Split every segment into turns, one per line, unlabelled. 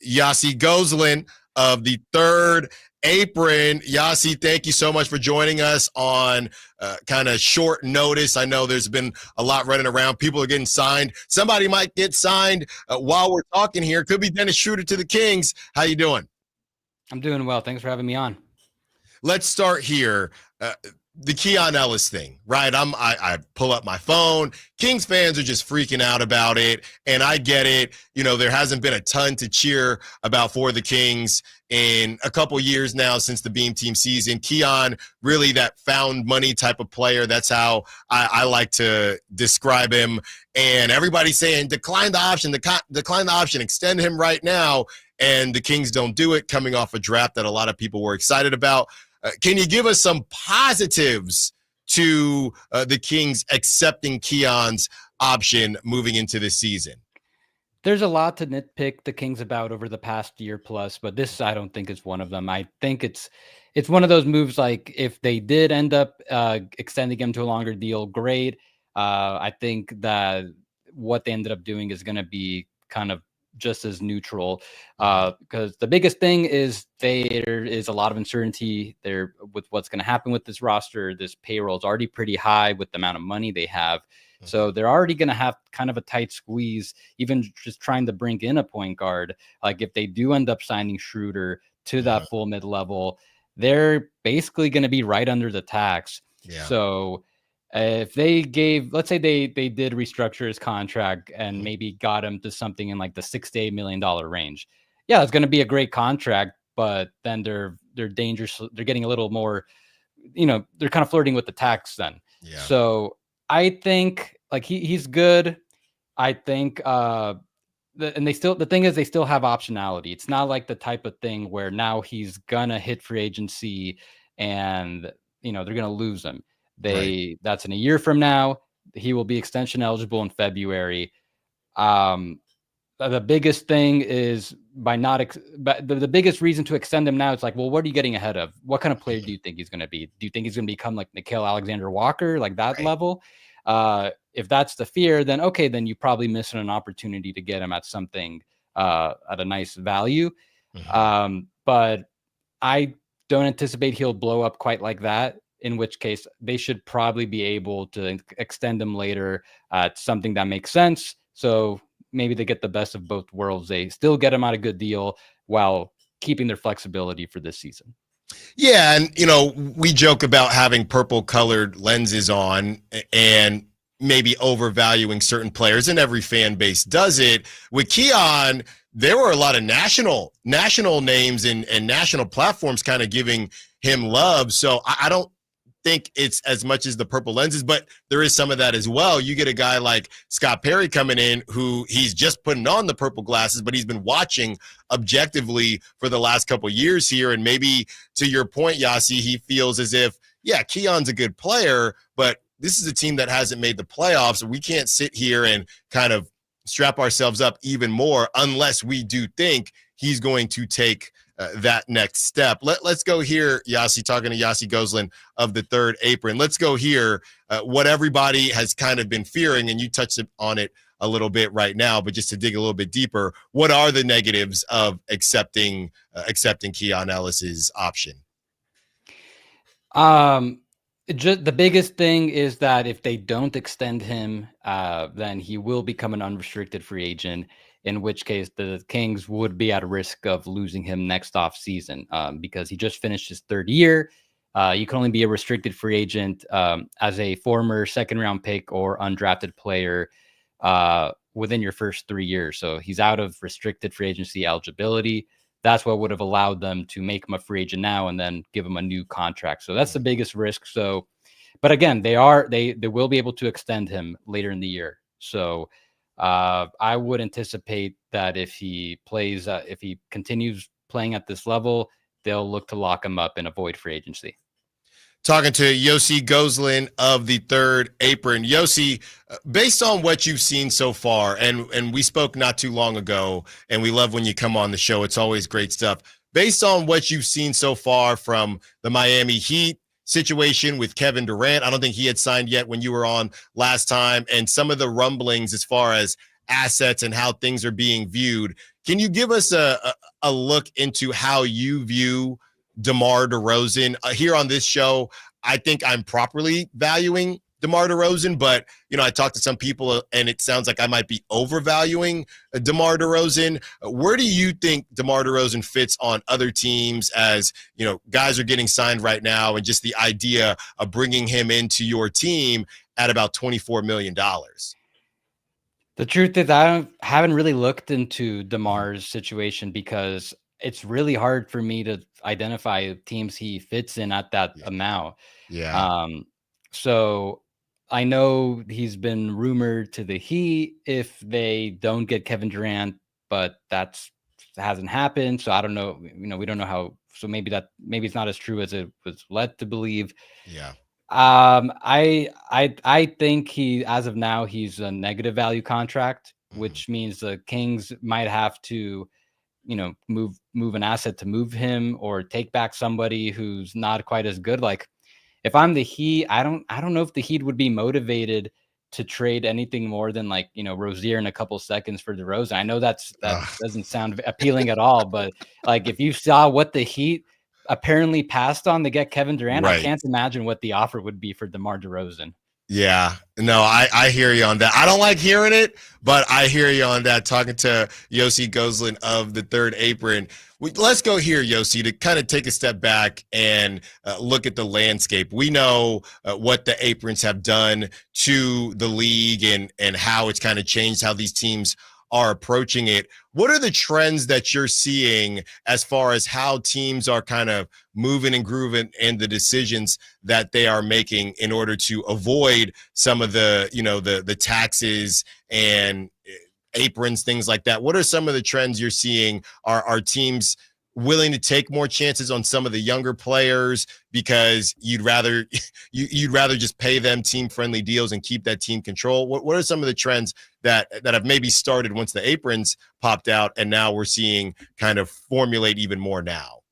Yossi Goslin of the Third Apron. Yossi, thank you so much for joining us on kind of short notice. I know there's been a lot running around. People are getting signed. Somebody might get signed while we're talking here. Could be Dennis Schroeder to the Kings. How you doing?
I'm doing well. Thanks for having me on.
Let's start here. The Keon Ellis thing, right? I pull up my phone. Kings fans are just freaking out about it, and I get it. You know, there hasn't been a ton to cheer about for the Kings in a couple years now since the Beam Team season. Keon, really that found money type of player. That's how I like to describe him. And everybody's saying, decline the option, decline the option, extend him right now. And the Kings don't do it, coming off a draft that a lot of people were excited about. Can you give us some positives to the Kings accepting Keon's option moving into this season?
There's a lot to nitpick the Kings about over the past year plus, but this I don't think is one of them. I think it's one of those moves like if they did end up extending him to a longer deal, great. I think that what they ended up doing is going to be kind of just as neutral, because the biggest thing is there is a lot of uncertainty there with what's going to happen with this roster. This payroll is already pretty high with the amount of money they have. So they're already going to have kind of a tight squeeze, even just trying to bring in a point guard. Like if they do end up signing Schroeder to that full mid-level, they're basically going to be right under the tax. Yeah. So if they gave, let's say they did restructure his contract and maybe got him to something in like the $6 to $8 million range. Yeah, it's going to be a great contract, but then they're dangerous. They're getting a little more, they're kind of flirting with the tax then. Yeah. So I think like he's good. I think, the thing is they still have optionality. It's not like the type of thing where now he's gonna hit free agency and, they're going to lose him. That's in a year from now. He will be extension eligible in February. The biggest thing is the biggest reason to extend him now is like, well, what are you getting ahead of? What kind of player do you think he's going to be? Do you think he's going to become like Nickeil Alexander-Walker, like that level? If that's the fear, then okay, then you probably missing an opportunity to get him at something at a nice value. But I don't anticipate he'll blow up quite like that. In which case, they should probably be able to extend him later at something that makes sense. So maybe they get the best of both worlds. They still get him at a good deal while keeping their flexibility for this season.
Yeah, and, we joke about having purple-colored lenses on and maybe overvaluing certain players, and every fan base does it. With Keon, there were a lot of national names and national platforms kind of giving him love. So I don't think it's as much as the purple lenses, but there is some of that as well. You get a guy like Scott Perry coming in who he's just putting on the purple glasses, but he's been watching objectively for the last couple of years here. And maybe to your point, Yossi, he feels as if, yeah, Keon's a good player, but this is a team that hasn't made the playoffs. We can't sit here and kind of strap ourselves up even more unless we do think he's going to take that next step. Let's go here, Yossi, talking to Yossi Goslin of the Third Apron. Let's go here what everybody has kind of been fearing, and you touched on it a little bit right now, but just to dig a little bit deeper, what are the negatives of accepting Keon Ellis's option?
Just the biggest thing is that if they don't extend him, then he will become an unrestricted free agent, in which case the Kings would be at risk of losing him next off season because he just finished his third year. You can only be a restricted free agent as a former second-round pick or undrafted player within your first 3 years. So he's out of restricted free agency eligibility. That's what would have allowed them to make him a free agent now and then give him a new contract. So that's the biggest risk. So, but again, they will be able to extend him later in the year. So I would anticipate that if he continues playing at this level, they'll look to lock him up and avoid free agency.
Talking to Yosi Goslin of the Third Apron. Yosi, based on what you've seen so far, and we spoke not too long ago, and we love when you come on the show. It's always great stuff. Based on what you've seen so far from the Miami Heat situation with Kevin Durant, I don't think he had signed yet when you were on last time, and some of the rumblings as far as assets and how things are being viewed. Can you give us a look into how you view DeMar DeRozan? Here on this show, I think I'm properly valuing DeMar DeRozan, but I talked to some people and it sounds like I might be overvaluing DeMar DeRozan. Where do you think DeMar DeRozan fits on other teams as, guys are getting signed right now, and just the idea of bringing him into your team at about $24 million?
The truth is, I haven't really looked into DeMar's situation because it's really hard for me to identify teams he fits in at that amount.
Yeah.
So I know he's been rumored to the Heat if they don't get Kevin Durant, but that hasn't happened. So I don't know. We don't know how. So maybe it's not as true as it was led to believe.
Yeah.
I think as of now, he's a negative value contract, which means the Kings might have to, move an asset to move him or take back somebody who's not quite as good. Like, if I'm the Heat, I don't know if the Heat would be motivated to trade anything more than Rozier in a couple seconds for DeRozan. I know that doesn't sound appealing at all, but if you saw what the Heat apparently passed on to get Kevin Durant, right, I can't imagine what the offer would be for DeMar DeRozan.
Yeah, no, I hear you on that. I don't like hearing it, but I hear you on that. Talking to Yosi Goslin of the Third Apron. Let's go here, Yosi, to kind of take a step back and look at the landscape. We know what the Aprons have done to the league and how it's kind of changed how these teams are approaching it. What are the trends that you're seeing as far as how teams are kind of moving and grooving and the decisions that they are making in order to avoid some of the taxes and aprons, things like that? What are some of the trends you're seeing? Are teams willing to take more chances on some of the younger players because you'd rather just pay them team-friendly deals and keep that team control? What are some of the trends that have maybe started once the aprons popped out and now we're seeing kind of formulate even more now?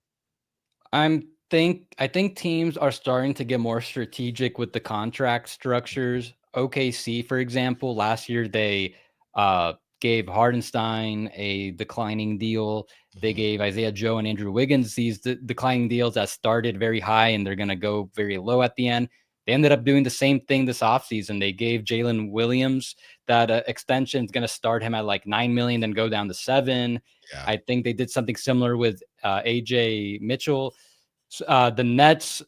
I think teams are starting to get more strategic with the contract structures. OKC, for example, last year they gave Hardenstein a declining deal. They gave Isaiah Joe and Andrew Wiggins these declining deals that started very high and they're going to go very low at the end. They ended up doing the same thing this offseason. They gave Jalen Williams that extension is going to start him at $9 million, then go down to $7 million. Yeah. I think they did something similar with AJ Mitchell. The Nets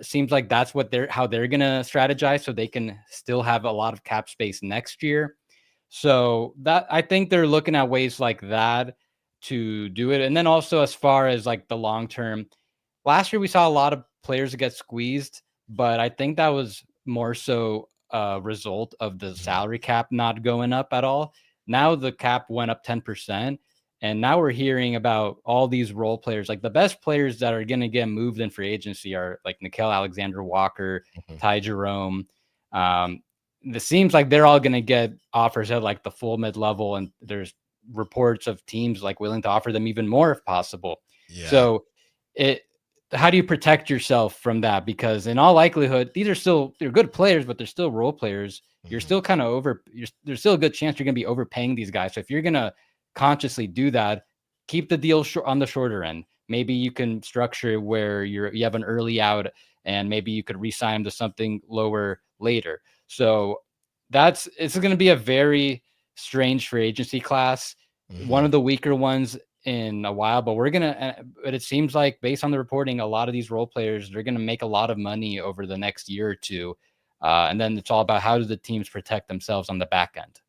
seems like that's how they're going to strategize so they can still have a lot of cap space next year. So that I think they're looking at ways like that to do it. And then also as far as the long term, last year we saw a lot of players get squeezed, but I think that was more so a result of the salary cap not going up at all. Now the cap went up 10%. And now we're hearing about all these role players. The best players that are going to get moved in free agency are Nickeil Alexander-Walker, Ty Jerome. It seems like they're all going to get offers at the full mid-level, and there's reports of teams willing to offer them even more if possible. Yeah. So how do you protect yourself from that? Because in all likelihood, they're good players, but they're still role players. You're still kind of there's still a good chance you're going to be overpaying these guys. So if you're going to consciously do that, keep the deal on the shorter end. Maybe you can structure where you have an early out and maybe you could re-sign to something lower later. So it's going to be a very strange free agency class, one of the weaker ones in a while, but but it seems like based on the reporting, a lot of these role players, they're going to make a lot of money over the next year or two. And then it's all about how do the teams protect themselves on the back end.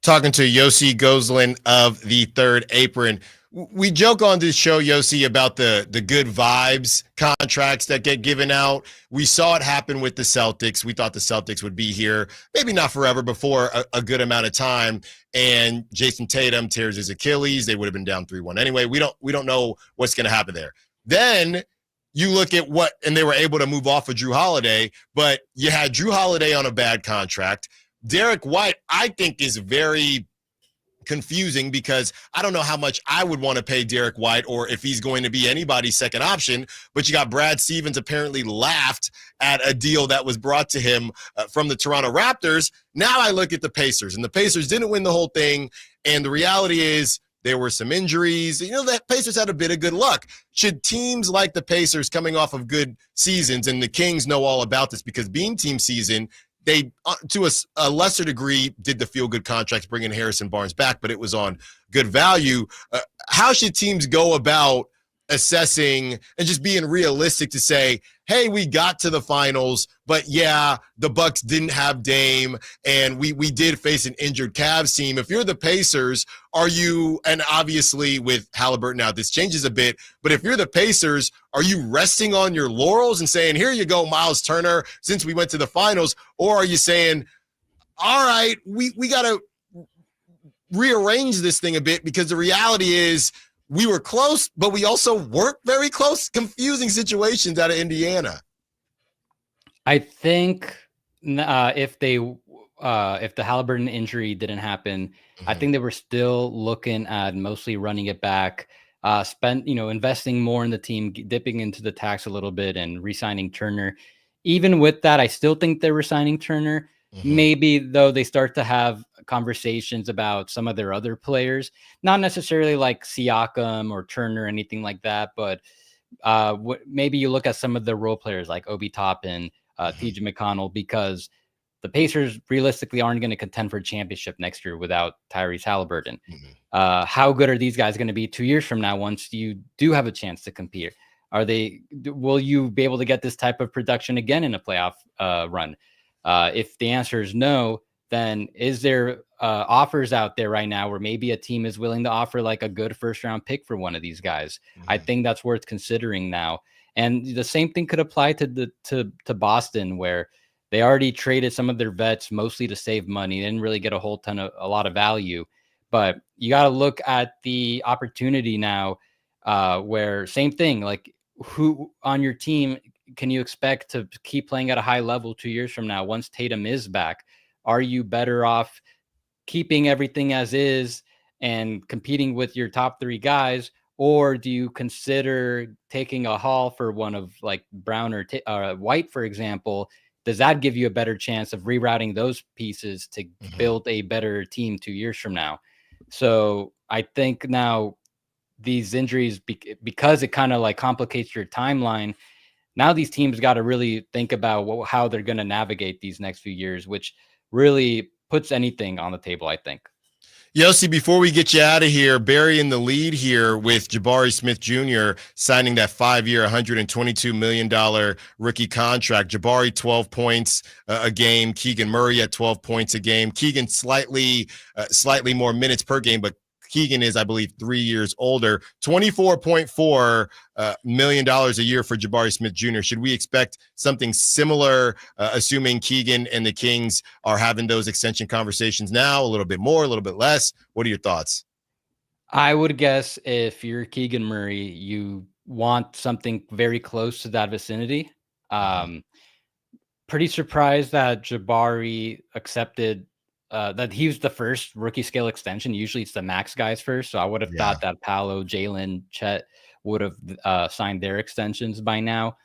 Talking to Yosi Goslin of the Third Apron. We joke on this show, Yosi, about the good vibes contracts that get given out. We saw it happen with the Celtics. We thought the Celtics would be here, maybe not forever, but for a good amount of time. And Jason Tatum tears his Achilles. They would have been down 3-1 anyway. We don't know what's going to happen there. Then you look at and they were able to move off of Drew Holiday, but you had Drew Holiday on a bad contract. Derek White, I think, is very confusing because I don't know how much I would want to pay Derek White or if he's going to be anybody's second option. But you got Brad Stevens apparently laughed at a deal that was brought to him from the Toronto Raptors. Now I look at the Pacers, and the Pacers didn't win the whole thing. And the reality is There were some injuries. The Pacers had a bit of good luck. Should teams like the Pacers coming off of good seasons, and the Kings know all about this because being team season, they, to a lesser degree, did the feel-good contracts, bringing Harrison Barnes back, but it was on good value. How should teams go about assessing and just being realistic to say, hey, we got to the finals, but yeah, the Bucks didn't have Dame, and we did face an injured Cavs team. If you're the Pacers, are you, and obviously with Halliburton out, this changes a bit, but if you're the Pacers, are you resting on your laurels and saying, here you go, Miles Turner, since we went to the finals, or are you saying, all right, we got to rearrange this thing a bit, because the reality is we were close, but we also weren't very close. Confusing situations out of Indiana.
I think if the Halliburton injury didn't happen, I think they were still looking at mostly running it back, investing more in the team, dipping into the tax a little bit, and re-signing Turner. Even with that, I still think they were signing Turner. Maybe, though, they start to have conversations about some of their other players, not necessarily like Siakam or Turner or anything like that, but maybe you look at some of the role players like Obi Toppin, TJ McConnell, because the Pacers realistically aren't going to contend for a championship next year without Tyrese Halliburton. How good are these guys going to be 2 years from now once you do have a chance to compete? Will you be able to get this type of production again in a playoff run? If the answer is no, then is there offers out there right now where maybe a team is willing to offer like a good first round pick for one of these guys? I think that's worth considering now. And the same thing could apply to Boston, where they already traded some of their vets mostly to save money. They didn't really get a lot of value, but you got to look at the opportunity now, where same thing, like who on your team can you expect to keep playing at a high level 2 years from now once Tatum is back? Are you better off keeping everything as is and competing with your top three guys, or do you consider taking a haul for one of like Brown or White, for example? Does that give you a better chance of rerouting those pieces to build a better team 2 years from now? So I think now these injuries, because it kind of like complicates your timeline, now these teams got to really think about how they're going to navigate these next few years, which really puts anything on the table, I think.
Yossi, before we get you out of here, Barry in the lead here with Jabari Smith Jr. signing that 5-year, $122 million rookie contract. Jabari, 12 points a game. Keegan Murray at 12 points a game. Keegan slightly more minutes per game, but Keegan is, I believe, 3 years older. $24.4 million a year for Jabari Smith Jr. Should we expect something similar, assuming Keegan and the Kings are having those extension conversations now? A little bit more, a little bit less? What are your thoughts?
I would guess if you're Keegan Murray, you want something very close to that vicinity. Pretty surprised that Jabari accepted that he was the first rookie scale extension. Usually it's the max guys first. So I would have thought that Paolo, Jalen, Chet would have signed their extensions by now.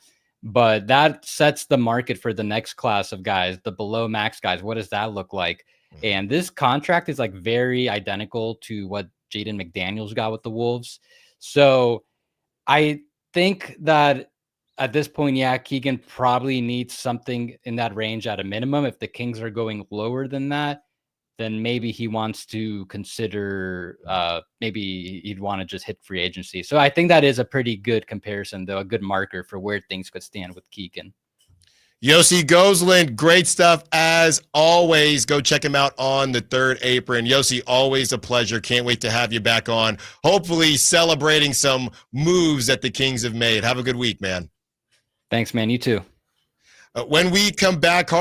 But that sets the market for the next class of guys, the below max guys. What does that look like? And this contract is like very identical to what Jaden McDaniels got with the Wolves. So I think that at this point, Keegan probably needs something in that range at a minimum. If the Kings are going lower than that, then maybe he wants to consider, maybe he'd want to just hit free agency. So I think that is a pretty good comparison, though, a good marker for where things could stand with Keegan.
Yosi Goslin, great stuff as always. Go check him out on the Third Apron. Yosi, always a pleasure. Can't wait to have you back on. Hopefully celebrating some moves that the Kings have made. Have a good week, man.
Thanks, man. You too.
When we come back home,